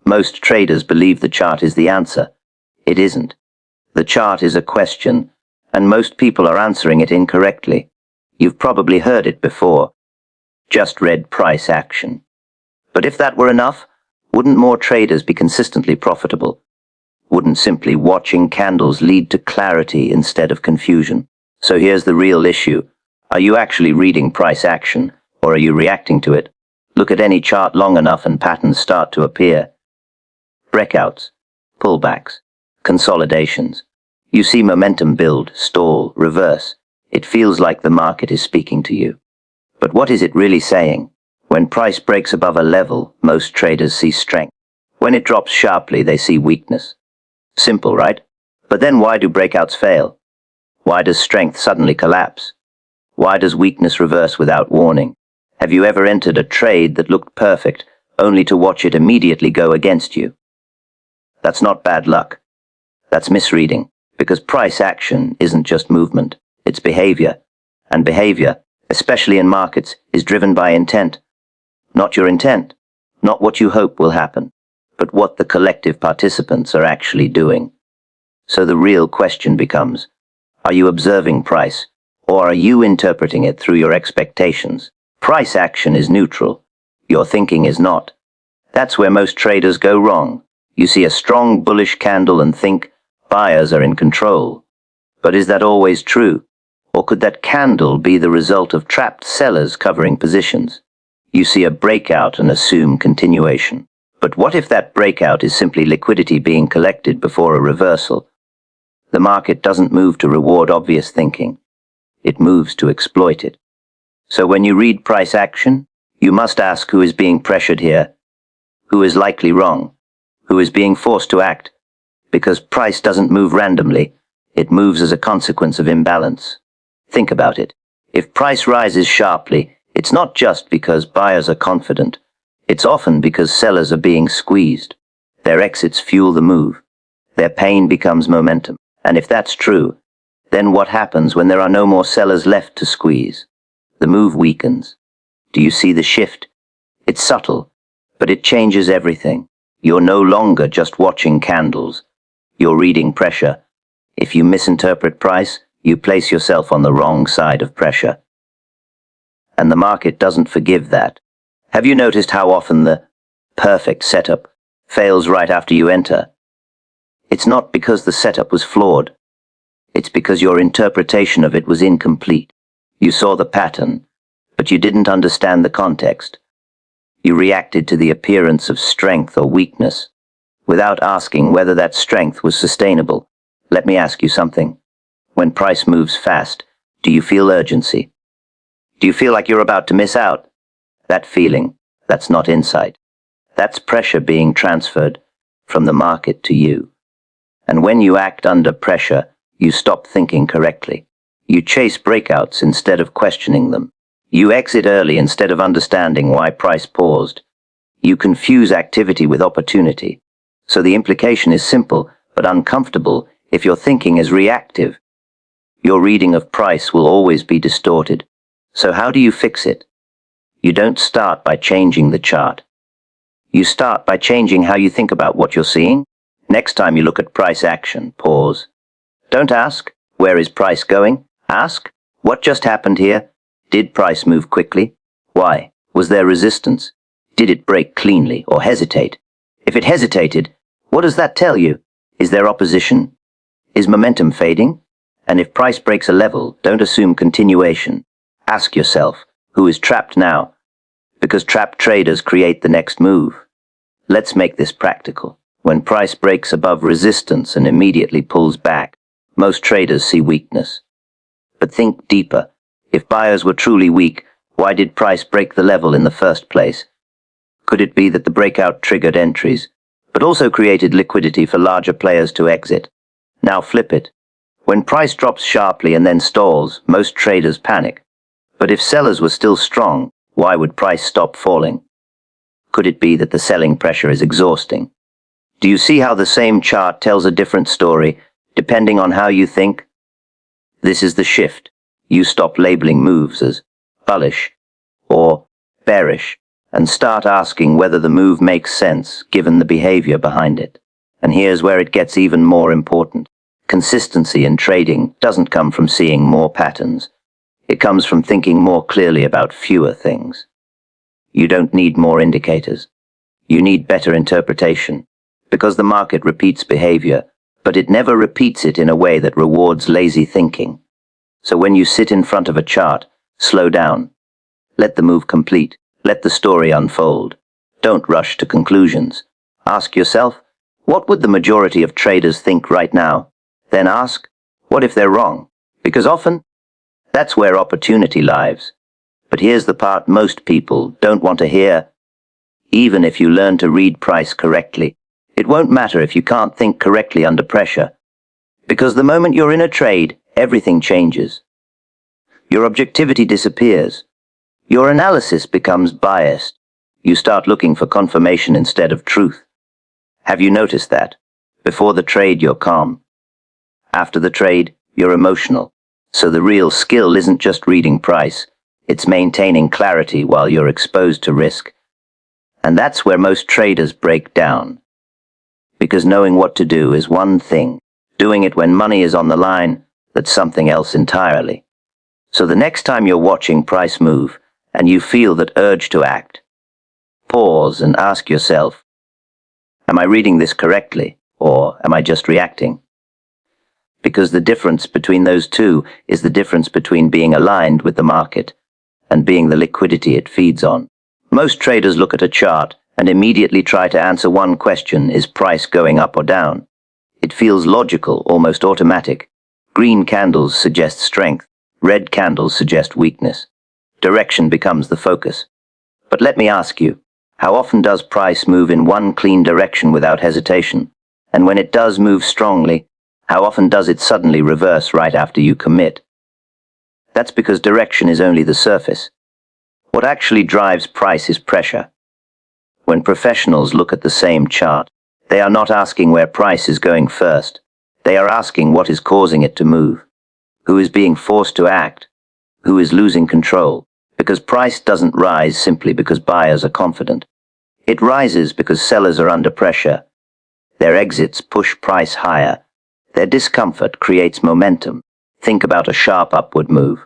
Most traders believe the chart is the answer. It isn't. The chart is a question, and most people are answering it incorrectly. You've probably heard it before. Just read price action. But if that were enough, wouldn't more traders be consistently profitable? Wouldn't simply watching candles lead to clarity instead of confusion? So here's the real issue. Are you actually reading price action, or are you reacting to it? Look at any chart long enough and patterns start to appear. Breakouts, pullbacks, consolidations. You see momentum build, stall, reverse. It feels like the market is speaking to you. But what is it really saying? When price breaks above a level, most traders see strength. When it drops sharply, they see weakness. Simple, right? But then why do breakouts fail? Why does strength suddenly collapse? Why does weakness reverse without warning? Have you ever entered a trade that looked perfect, only to watch it immediately go against you? That's not bad luck. That's misreading, because price action isn't just movement, it's behavior. And behavior, especially in markets, is driven by intent. Not your intent, not what you hope will happen, but what the collective participants are actually doing. So the real question becomes, are you observing price, or are you interpreting it through your expectations? Price action is neutral. Your thinking is not. That's where most traders go wrong. You see a strong bullish candle and think buyers are in control. But is that always true? Or could that candle be the result of trapped sellers covering positions? You see a breakout and assume continuation. But what if that breakout is simply liquidity being collected before a reversal? The market doesn't move to reward obvious thinking. It moves to exploit it. So when you read price action, you must ask who is being pressured here, who is likely wrong, who is being forced to act, because price doesn't move randomly, it moves as a consequence of imbalance. Think about it. If price rises sharply, it's not just because buyers are confident, it's often because sellers are being squeezed. Their exits fuel the move. Their pain becomes momentum. And if that's true, then what happens when there are no more sellers left to squeeze? The move weakens. Do you see the shift? It's subtle, but it changes everything. You're no longer just watching candles. You're reading pressure. If you misinterpret price, you place yourself on the wrong side of pressure. And the market doesn't forgive that. Have you noticed how often the perfect setup fails right after you enter? It's not because the setup was flawed. It's because your interpretation of it was incomplete. You saw the pattern, but you didn't understand the context. You reacted to the appearance of strength or weakness, without asking whether that strength was sustainable. Let me ask you something. When price moves fast, do you feel urgency? Do you feel like you're about to miss out? That feeling, that's not insight. That's pressure being transferred from the market to you. And when you act under pressure, you stop thinking correctly. You chase breakouts instead of questioning them. You exit early instead of understanding why price paused. You confuse activity with opportunity. So the implication is simple but uncomfortable if your thinking is reactive. Your reading of price will always be distorted. So how do you fix it? You don't start by changing the chart. You start by changing how you think about what you're seeing. Next time you look at price action, pause. Don't ask, where is price going? Ask, what just happened here? Did price move quickly? Why? Was there resistance? Did it break cleanly or hesitate? If it hesitated, what does that tell you? Is there opposition? Is momentum fading? And if price breaks a level, don't assume continuation. Ask yourself, who is trapped now? Because trapped traders create the next move. Let's make this practical. When price breaks above resistance and immediately pulls back, most traders see weakness. But think deeper. If buyers were truly weak, why did price break the level in the first place? Could it be that the breakout triggered entries, but also created liquidity for larger players to exit? Now flip it. When price drops sharply and then stalls, most traders panic. But if sellers were still strong, why would price stop falling? Could it be that the selling pressure is exhausting? Do you see how the same chart tells a different story, depending on how you think? This is the shift. You stop labeling moves as bullish or bearish and start asking whether the move makes sense given the behavior behind it. And here's where it gets even more important. Consistency in trading doesn't come from seeing more patterns. It comes from thinking more clearly about fewer things. You don't need more indicators. You need better interpretation, because the market repeats behavior, but it never repeats it in a way that rewards lazy thinking. So when you sit in front of a chart, slow down. Let the move complete. Let the story unfold. Don't rush to conclusions. Ask yourself, what would the majority of traders think right now? Then ask, what if they're wrong? Because often, that's where opportunity lies. But here's the part most people don't want to hear. Even if you learn to read price correctly, it won't matter if you can't think correctly under pressure. Because the moment you're in a trade, everything changes. Your objectivity disappears. Your analysis becomes biased. You start looking for confirmation instead of truth. Have you noticed that? Before the trade, you're calm. After the trade, you're emotional. So the real skill isn't just reading price. It's maintaining clarity while you're exposed to risk. And that's where most traders break down. Because knowing what to do is one thing. Doing it when money is on the line, that's something else entirely. So the next time you're watching price move, and you feel that urge to act, pause and ask yourself, am I reading this correctly, or am I just reacting? Because the difference between those two is the difference between being aligned with the market and being the liquidity it feeds on. Most traders look at a chart and immediately try to answer one question: is price going up or down? It feels logical, almost automatic. Green candles suggest strength, red candles suggest weakness. Direction becomes the focus. But let me ask you, how often does price move in one clean direction without hesitation? And when it does move strongly, how often does it suddenly reverse right after you commit? That's because direction is only the surface. What actually drives price is pressure. When professionals look at the same chart, they are not asking where price is going first. They are asking what is causing it to move. Who is being forced to act? Who is losing control? Because price doesn't rise simply because buyers are confident. It rises because sellers are under pressure. Their exits push price higher. Their discomfort creates momentum. Think about a sharp upward move.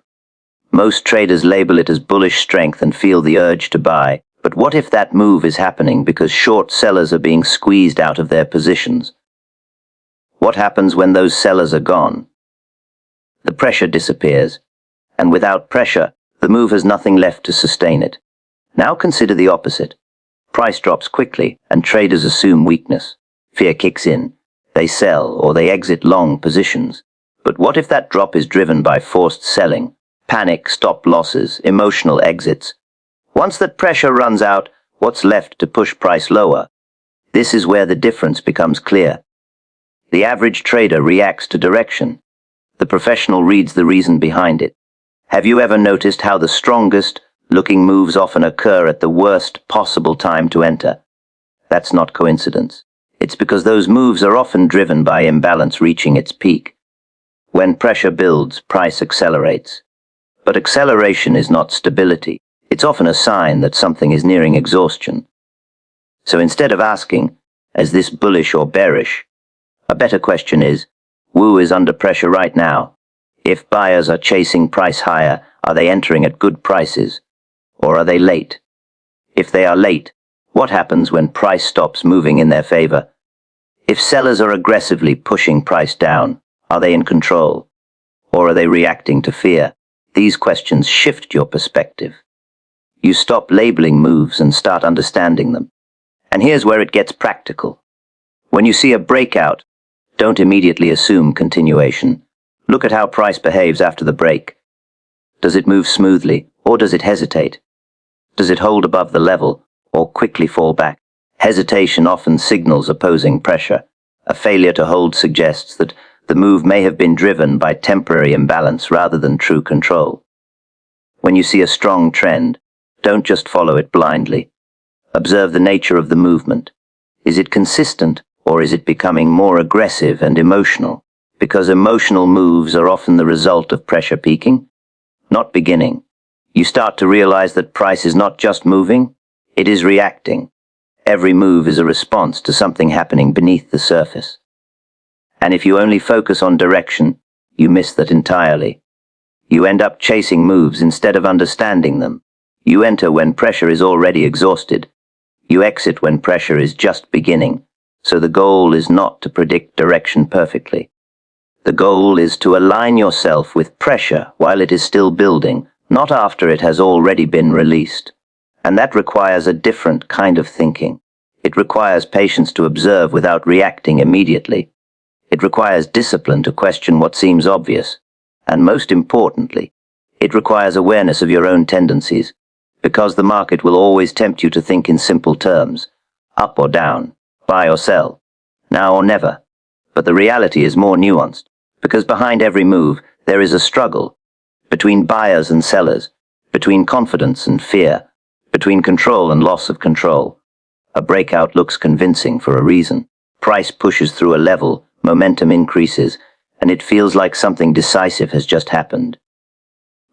Most traders label it as bullish strength and feel the urge to buy. But what if that move is happening because short sellers are being squeezed out of their positions? What happens when those sellers are gone? The pressure disappears. And without pressure, the move has nothing left to sustain it. Now consider the opposite. Price drops quickly and traders assume weakness. Fear kicks in. They sell or they exit long positions. But what if that drop is driven by forced selling, panic, stop losses, emotional exits? Once that pressure runs out, what's left to push price lower? This is where the difference becomes clear. The average trader reacts to direction. The professional reads the reason behind it. Have you ever noticed how the strongest looking moves often occur at the worst possible time to enter? That's not coincidence. It's because those moves are often driven by imbalance reaching its peak. When pressure builds, price accelerates. But acceleration is not stability. It's often a sign that something is nearing exhaustion. So instead of asking, is this bullish or bearish? A better question is, who is under pressure right now? If buyers are chasing price higher, are they entering at good prices? Or are they late? If they are late, what happens when price stops moving in their favor? If sellers are aggressively pushing price down, are they in control? Or are they reacting to fear? These questions shift your perspective. You stop labeling moves and start understanding them. And here's where it gets practical. When you see a breakout, don't immediately assume continuation. Look at how price behaves after the break. Does it move smoothly, or does it hesitate? Does it hold above the level, or quickly fall back? Hesitation often signals opposing pressure. A failure to hold suggests that the move may have been driven by temporary imbalance rather than true control. When you see a strong trend, don't just follow it blindly. Observe the nature of the movement. Is it consistent, or is it becoming more aggressive and emotional? Because emotional moves are often the result of pressure peaking, not beginning. You start to realize that price is not just moving, It is reacting. Every move is a response to something happening beneath the surface. And if you only focus on direction, you miss that entirely. You end up chasing moves instead of understanding them. You enter when pressure is already exhausted. You exit when pressure is just beginning. So the goal is not to predict direction perfectly. The goal is to align yourself with pressure while it is still building, not after it has already been released. And that requires a different kind of thinking. It requires patience to observe without reacting immediately. It requires discipline to question what seems obvious. And most importantly, it requires awareness of your own tendencies, because the market will always tempt you to think in simple terms, up or down, buy or sell, now or never. But the reality is more nuanced, because behind every move there is a struggle, between buyers and sellers, between confidence and fear, between control and loss of control. A breakout looks convincing for a reason. Price pushes through a level, momentum increases, and it feels like something decisive has just happened.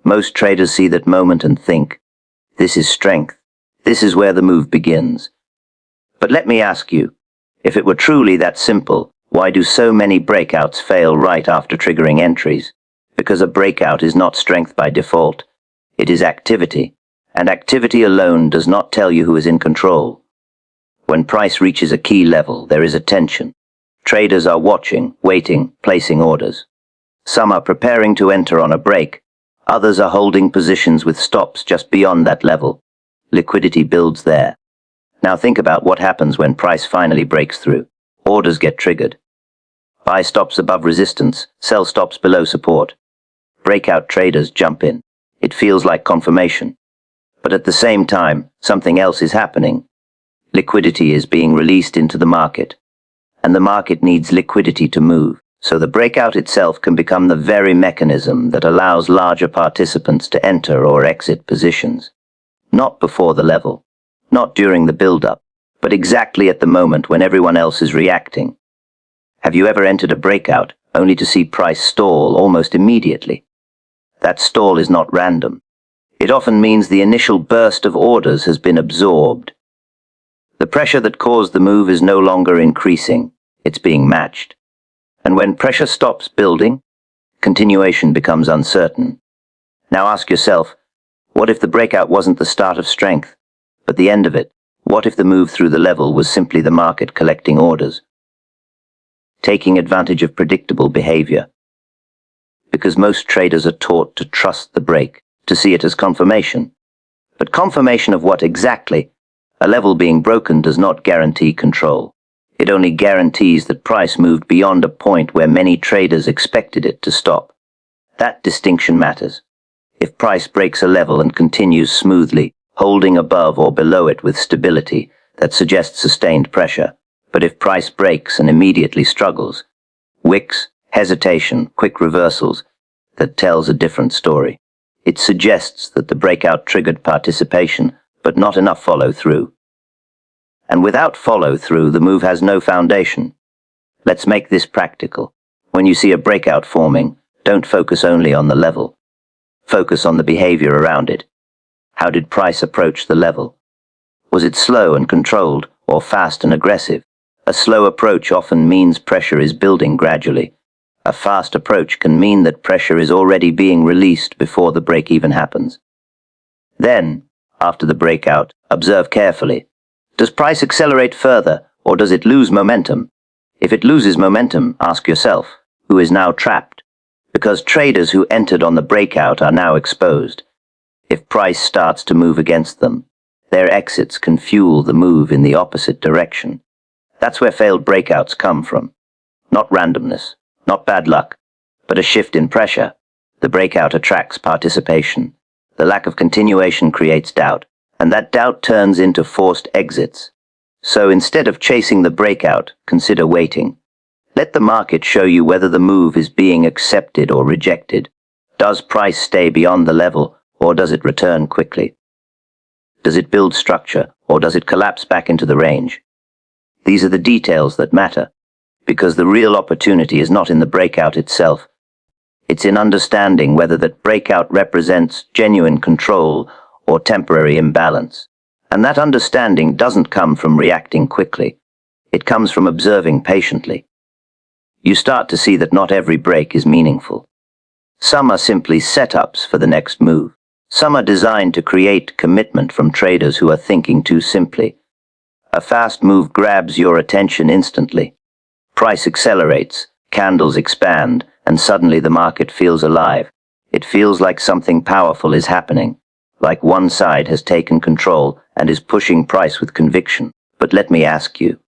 Most traders see that moment and think, this is strength. This is where the move begins. But let me ask you, if it were truly that simple, why do so many breakouts fail right after triggering entries? Because a breakout is not strength by default. It is activity, and activity alone does not tell you who is in control. When price reaches a key level, there is a tension. Traders are watching, waiting, placing orders. Some are preparing to enter on a break. Others are holding positions with stops just beyond that level. Liquidity builds there. Now think about what happens when price finally breaks through. Orders get triggered. Buy stops above resistance, sell stops below support. Breakout traders jump in. It feels like confirmation. But at the same time, something else is happening. Liquidity is being released into the market. And the market needs liquidity to move. So the breakout itself can become the very mechanism that allows larger participants to enter or exit positions. Not before the level, not during the build-up, but exactly at the moment when everyone else is reacting. Have you ever entered a breakout only to see price stall almost immediately? That stall is not random. It often means the initial burst of orders has been absorbed. The pressure that caused the move is no longer increasing, it's being matched. And when pressure stops building, continuation becomes uncertain. Now ask yourself, what if the breakout wasn't the start of strength, but the end of it? What if the move through the level was simply the market collecting orders, taking advantage of predictable behavior? Because most traders are taught to trust the break, to see it as confirmation. But confirmation of what exactly? A level being broken does not guarantee control. It only guarantees that price moved beyond a point where many traders expected it to stop. That distinction matters. If price breaks a level and continues smoothly, holding above or below it with stability, that suggests sustained pressure. But if price breaks and immediately struggles, wicks, hesitation, quick reversals, that tells a different story. It suggests that the breakout triggered participation, but not enough follow-through. And without follow-through, the move has no foundation. Let's make this practical. When you see a breakout forming, don't focus only on the level. Focus on the behavior around it. How did price approach the level? Was it slow and controlled, or fast and aggressive? A slow approach often means pressure is building gradually. A fast approach can mean that pressure is already being released before the break even happens. Then, after the breakout, observe carefully. Does price accelerate further, or does it lose momentum? If it loses momentum, ask yourself, who is now trapped? Because traders who entered on the breakout are now exposed. If price starts to move against them, their exits can fuel the move in the opposite direction. That's where failed breakouts come from. Not randomness, not bad luck, but a shift in pressure. The breakout attracts participation. The lack of continuation creates doubt, and that doubt turns into forced exits. So instead of chasing the breakout, consider waiting. Let the market show you whether the move is being accepted or rejected. Does price stay beyond the level, or does it return quickly? Does it build structure, or does it collapse back into the range? These are the details that matter, because the real opportunity is not in the breakout itself. It's in understanding whether that breakout represents genuine control or temporary imbalance. And that understanding doesn't come from reacting quickly. It comes from observing patiently. You start to see that not every break is meaningful. Some are simply setups for the next move. Some are designed to create commitment from traders who are thinking too simply. A fast move grabs your attention instantly. Price accelerates, candles expand, and suddenly the market feels alive. It feels like something powerful is happening, like one side has taken control and is pushing price with conviction. But let me ask you,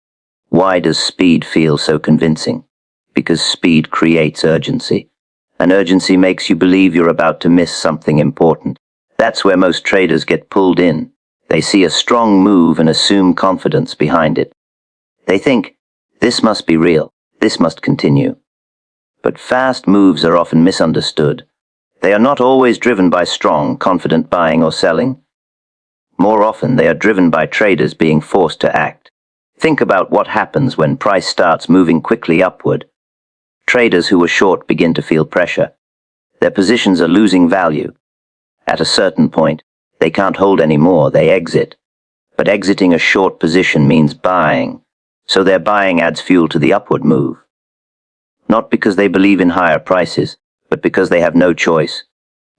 why does speed feel so convincing? Because speed creates urgency. And urgency makes you believe you're about to miss something important. That's where most traders get pulled in. They see a strong move and assume confidence behind it. They think, this must be real, this must continue. But fast moves are often misunderstood. They are not always driven by strong, confident buying or selling. More often, they are driven by traders being forced to act. Think about what happens when price starts moving quickly upward. Traders who are short begin to feel pressure. Their positions are losing value. At a certain point, they can't hold any more, they exit. But exiting a short position means buying, so their buying adds fuel to the upward move. Not because they believe in higher prices, but because they have no choice.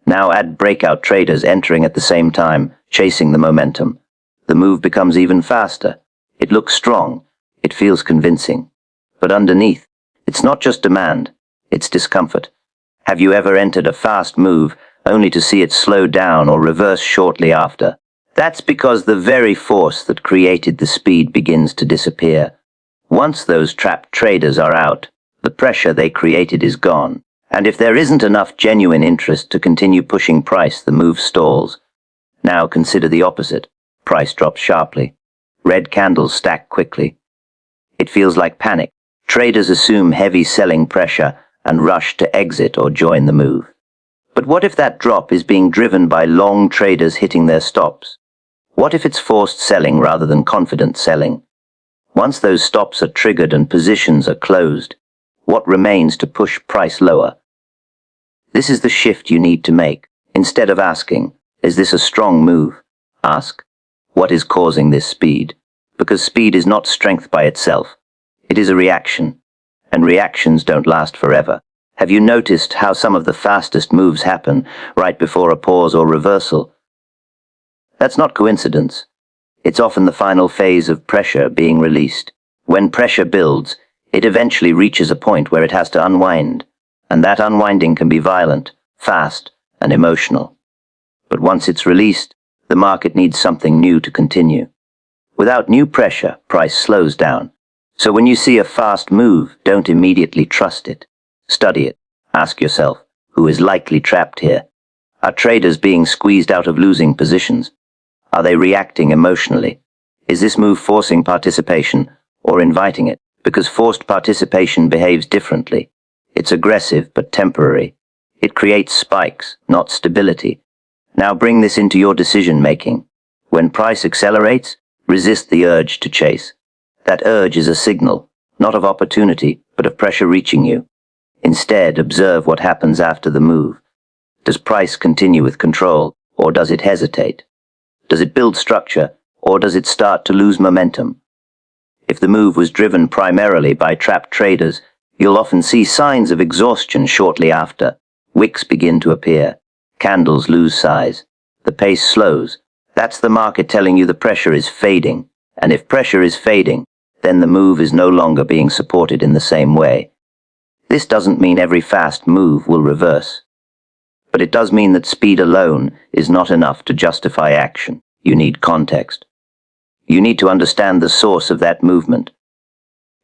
Now add breakout traders entering at the same time, chasing the momentum. The move becomes even faster. It looks strong. It feels convincing. But underneath, it's not just demand, it's discomfort. Have you ever entered a fast move only to see it slow down or reverse shortly after? That's because the very force that created the speed begins to disappear. Once those trapped traders are out, the pressure they created is gone. And if there isn't enough genuine interest to continue pushing price, the move stalls. Now consider the opposite. Price drops sharply. Red candles stack quickly. It feels like panic. Traders assume heavy selling pressure and rush to exit or join the move. But what if that drop is being driven by long traders hitting their stops? What if it's forced selling rather than confident selling? Once those stops are triggered and positions are closed, what remains to push price lower? This is the shift you need to make. Instead of asking, is this a strong move? Ask, what is causing this speed? Because speed is not strength by itself. It is a reaction, and reactions don't last forever. Have you noticed how some of the fastest moves happen right before a pause or reversal? That's not coincidence. It's often the final phase of pressure being released. When pressure builds, it eventually reaches a point where it has to unwind, and that unwinding can be violent, fast, and emotional. But once it's released, the market needs something new to continue. Without new pressure, price slows down. So when you see a fast move, don't immediately trust it. Study it. Ask yourself, who is likely trapped here? Are traders being squeezed out of losing positions? Are they reacting emotionally? Is this move forcing participation or inviting it? Because forced participation behaves differently. It's aggressive but temporary. It creates spikes, not stability. Now bring this into your decision making. When price accelerates, resist the urge to chase. That urge is a signal, not of opportunity, but of pressure reaching you. Instead, observe what happens after the move. Does price continue with control, or does it hesitate? Does it build structure, or does it start to lose momentum? If the move was driven primarily by trapped traders, you'll often see signs of exhaustion shortly after. Wicks begin to appear. Candles lose size. The pace slows. That's the market telling you the pressure is fading. And if pressure is fading, then the move is no longer being supported in the same way. This doesn't mean every fast move will reverse. But it does mean that speed alone is not enough to justify action. You need context. You need to understand the source of that movement.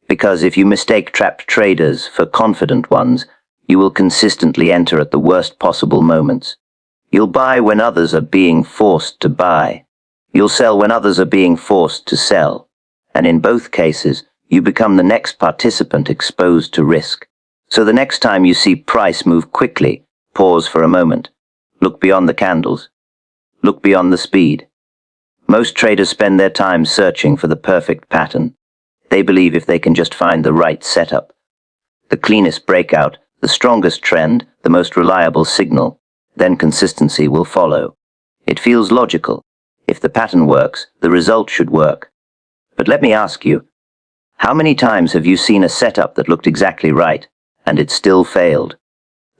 Because if you mistake trapped traders for confident ones, you will consistently enter at the worst possible moments. You'll buy when others are being forced to buy. You'll sell when others are being forced to sell. And in both cases, you become the next participant exposed to risk. So the next time you see price move quickly, pause for a moment. Look beyond the candles. Look beyond the speed. Most traders spend their time searching for the perfect pattern. They believe if they can just find the right setup, the cleanest breakout, the strongest trend, the most reliable signal, then consistency will follow. It feels logical. If the pattern works, the result should work. But let me ask you, how many times have you seen a setup that looked exactly right, and it still failed?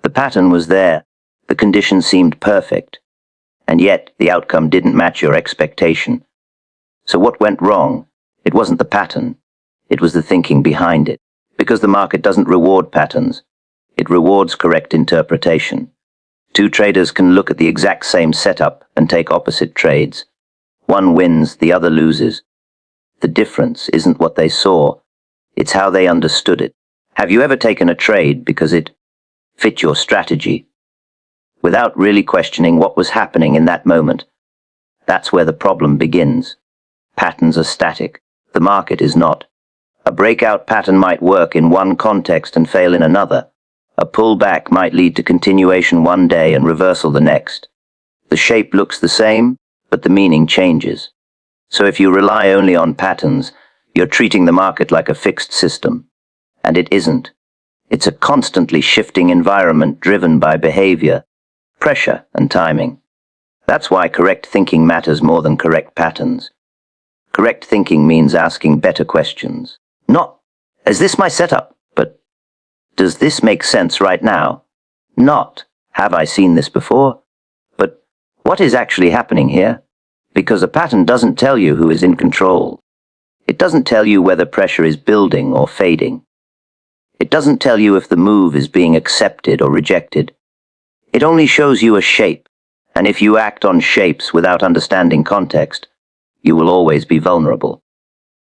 The pattern was there, the conditions seemed perfect, and yet the outcome didn't match your expectation. So what went wrong? It wasn't the pattern, it was the thinking behind it. Because the market doesn't reward patterns, it rewards correct interpretation. Two traders can look at the exact same setup and take opposite trades. One wins, the other loses. The difference isn't what they saw, it's how they understood it. Have you ever taken a trade because it fit your strategy, without really questioning what was happening in that moment? That's where the problem begins. Patterns are static. The market is not. A breakout pattern might work in one context and fail in another. A pullback might lead to continuation one day and reversal the next. The shape looks the same, but the meaning changes. So if you rely only on patterns, you're treating the market like a fixed system. And it isn't. It's a constantly shifting environment driven by behavior, pressure, and timing. That's why correct thinking matters more than correct patterns. Correct thinking means asking better questions. Not, is this my setup? But, does this make sense right now? Not, have I seen this before? But, what is actually happening here? Because a pattern doesn't tell you who is in control. It doesn't tell you whether pressure is building or fading. It doesn't tell you if the move is being accepted or rejected. It only shows you a shape, and if you act on shapes without understanding context, you will always be vulnerable.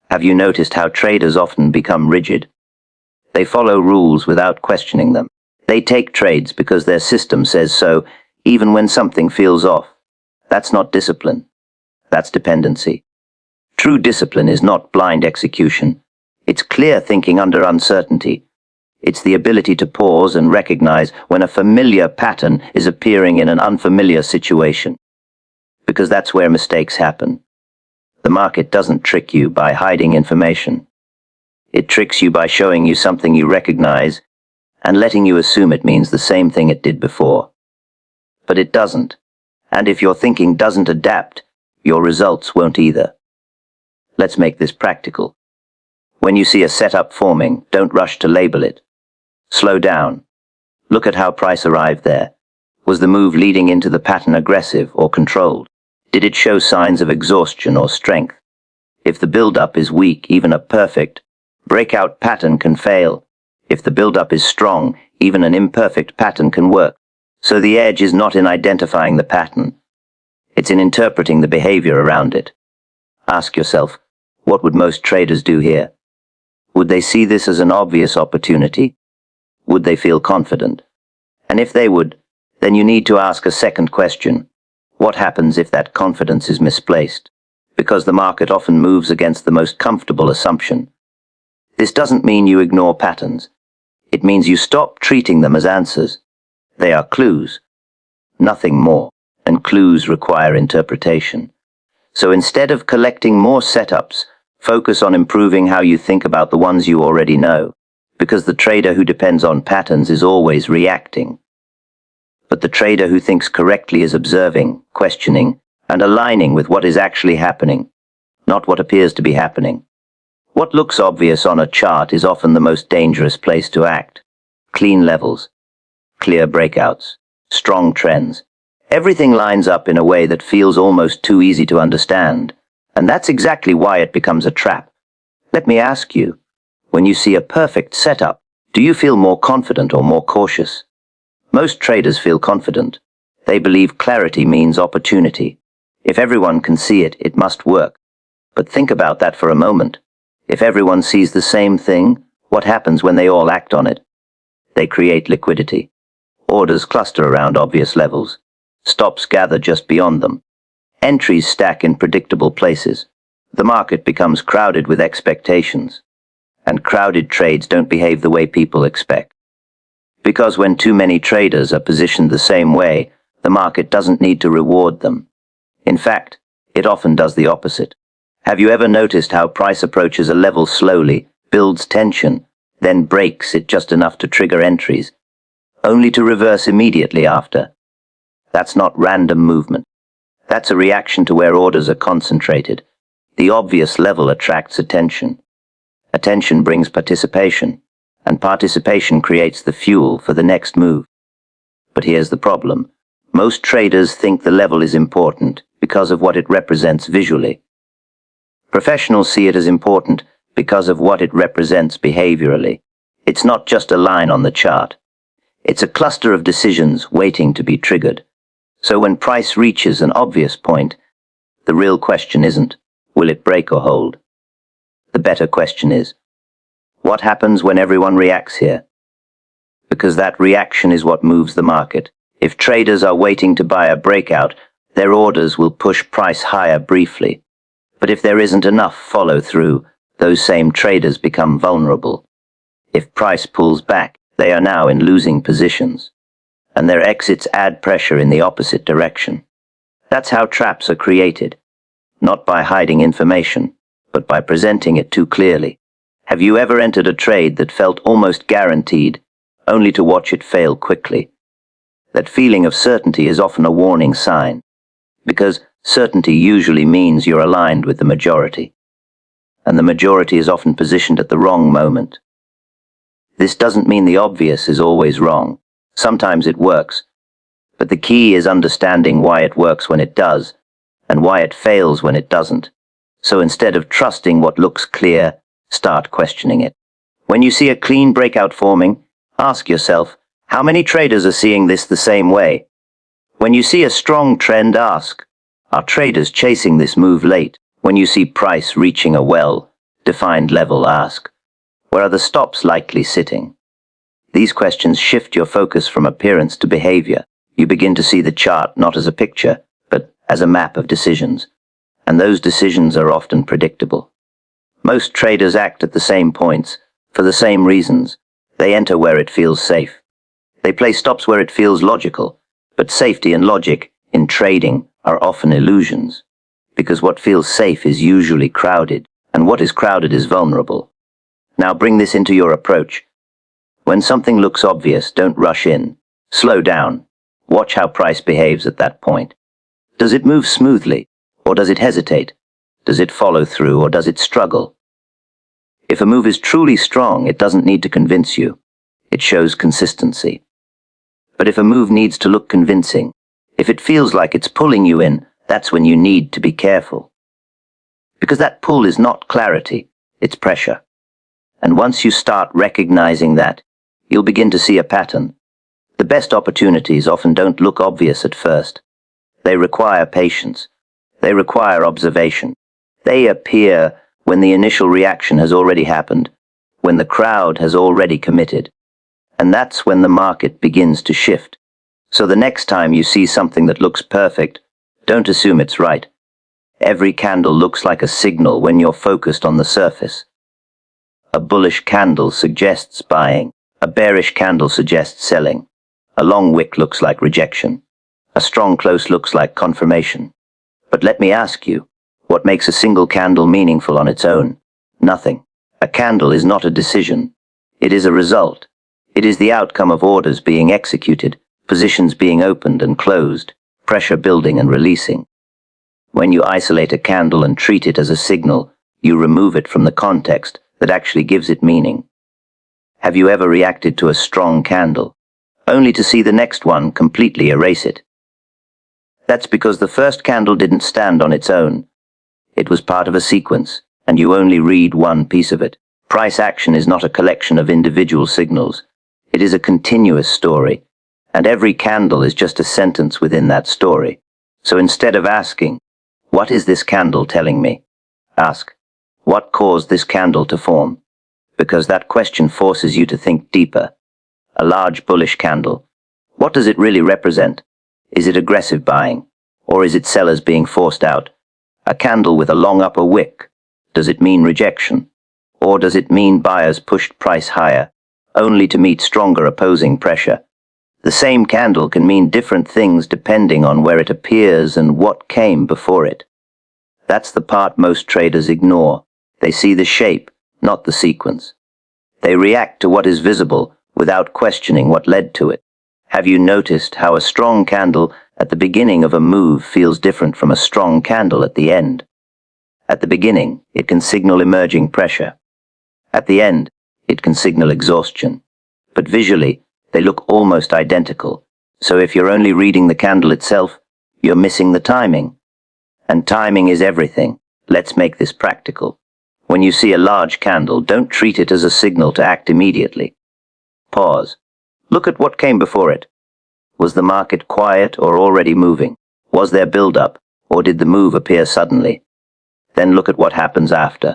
Have you noticed how traders often become rigid? They follow rules without questioning them. They take trades because their system says so, even when something feels off. That's not discipline. That's dependency. True discipline is not blind execution. It's clear thinking under uncertainty. It's the ability to pause and recognize when a familiar pattern is appearing in an unfamiliar situation. Because that's where mistakes happen. The market doesn't trick you by hiding information. It tricks you by showing you something you recognize and letting you assume it means the same thing it did before. But it doesn't. And if your thinking doesn't adapt, your results won't either. Let's make this practical. When you see a setup forming, don't rush to label it. Slow down. Look at how price arrived there. Was the move leading into the pattern aggressive or controlled? Did it show signs of exhaustion or strength? If the build-up is weak, even a perfect breakout pattern can fail. If the build-up is strong, even an imperfect pattern can work. So the edge is not in identifying the pattern. It's in interpreting the behavior around it. Ask yourself, what would most traders do here? Would they see this as an obvious opportunity? Would they feel confident? And if they would, then you need to ask a second question. What happens if that confidence is misplaced? Because the market often moves against the most comfortable assumption. This doesn't mean you ignore patterns. It means you stop treating them as answers. They are clues, nothing more, and clues require interpretation. So instead of collecting more setups, focus on improving how you think about the ones you already know, because the trader who depends on patterns is always reacting. But the trader who thinks correctly is observing, questioning, and aligning with what is actually happening, not what appears to be happening. What looks obvious on a chart is often the most dangerous place to act. Clean levels, clear breakouts, strong trends. Everything lines up in a way that feels almost too easy to understand, and that's exactly why it becomes a trap. Let me ask you, when you see a perfect setup, do you feel more confident or more cautious? Most traders feel confident. They believe clarity means opportunity. If everyone can see it, it must work. But think about that for a moment. If everyone sees the same thing, what happens when they all act on it? They create liquidity. Orders cluster around obvious levels. Stops gather just beyond them. Entries stack in predictable places. The market becomes crowded with expectations. And crowded trades don't behave the way people expect. Because when too many traders are positioned the same way, the market doesn't need to reward them. In fact, it often does the opposite. Have you ever noticed how price approaches a level slowly, builds tension, then breaks it just enough to trigger entries, only to reverse immediately after? That's not random movement. That's a reaction to where orders are concentrated. The obvious level attracts attention. Attention brings participation, and participation creates the fuel for the next move. But here's the problem. Most traders think the level is important because of what it represents visually. Professionals see it as important because of what it represents behaviorally. It's not just a line on the chart. It's a cluster of decisions waiting to be triggered. So when price reaches an obvious point, the real question isn't, will it break or hold? The better question is, what happens when everyone reacts here? Because that reaction is what moves the market. If traders are waiting to buy a breakout, their orders will push price higher briefly. But if there isn't enough follow-through, those same traders become vulnerable. If price pulls back, they are now in losing positions, and their exits add pressure in the opposite direction. That's how traps are created, not by hiding information, but by presenting it too clearly. Have you ever entered a trade that felt almost guaranteed, only to watch it fail quickly? That feeling of certainty is often a warning sign, because certainty usually means you're aligned with the majority, and the majority is often positioned at the wrong moment. This doesn't mean the obvious is always wrong. Sometimes it works, but the key is understanding why it works when it does, and why it fails when it doesn't. So instead of trusting what looks clear, start questioning it. When you see a clean breakout forming, ask yourself, how many traders are seeing this the same way? When you see a strong trend, ask, are traders chasing this move late? When you see price reaching a well-defined level, ask, where are the stops likely sitting? These questions shift your focus from appearance to behavior. You begin to see the chart not as a picture, but as a map of decisions. And those decisions are often predictable. Most traders act at the same points, for the same reasons. They enter where it feels safe. They play stops where it feels logical, but safety and logic in trading are often illusions, because what feels safe is usually crowded, and what is crowded is vulnerable. Now bring this into your approach. When something looks obvious, don't rush in. Slow down. Watch how price behaves at that point. Does it move smoothly, or does it hesitate? Does it follow through, or does it struggle? If a move is truly strong, it doesn't need to convince you. It shows consistency. But if a move needs to look convincing, if it feels like it's pulling you in, that's when you need to be careful. Because that pull is not clarity, it's pressure. And once you start recognizing that, you'll begin to see a pattern. The best opportunities often don't look obvious at first. They require patience. They require observation. They appear when the initial reaction has already happened, when the crowd has already committed. And that's when the market begins to shift. So the next time you see something that looks perfect, don't assume it's right. Every candle looks like a signal when you're focused on the surface. A bullish candle suggests buying. A bearish candle suggests selling. A long wick looks like rejection. A strong close looks like confirmation. But let me ask you, what makes a single candle meaningful on its own? Nothing. A candle is not a decision. It is a result. It is the outcome of orders being executed, positions being opened and closed, pressure building and releasing. When you isolate a candle and treat it as a signal, you remove it from the context that actually gives it meaning. Have you ever reacted to a strong candle, only to see the next one completely erase it? That's because the first candle didn't stand on its own. It was part of a sequence, and you only read one piece of it. Price action is not a collection of individual signals. It is a continuous story, and every candle is just a sentence within that story. So instead of asking, what is this candle telling me? Ask, what caused this candle to form? Because that question forces you to think deeper. A large bullish candle. What does it really represent? Is it aggressive buying? Or is it sellers being forced out? A candle with a long upper wick. Does it mean rejection? Or does it mean buyers pushed price higher, only to meet stronger opposing pressure? The same candle can mean different things depending on where it appears and what came before it. That's the part most traders ignore. They see the shape, not the sequence. They react to what is visible without questioning what led to it. Have you noticed how a strong candle at the beginning of a move feels different from a strong candle at the end. At the beginning, it can signal emerging pressure. At the end, it can signal exhaustion. But visually, they look almost identical. So if you're only reading the candle itself, you're missing the timing. And timing is everything. Let's make this practical. When you see a large candle, don't treat it as a signal to act immediately. Pause. Look at what came before it. Was the market quiet or already moving? Was there build-up, or did the move appear suddenly? Then look at what happens after.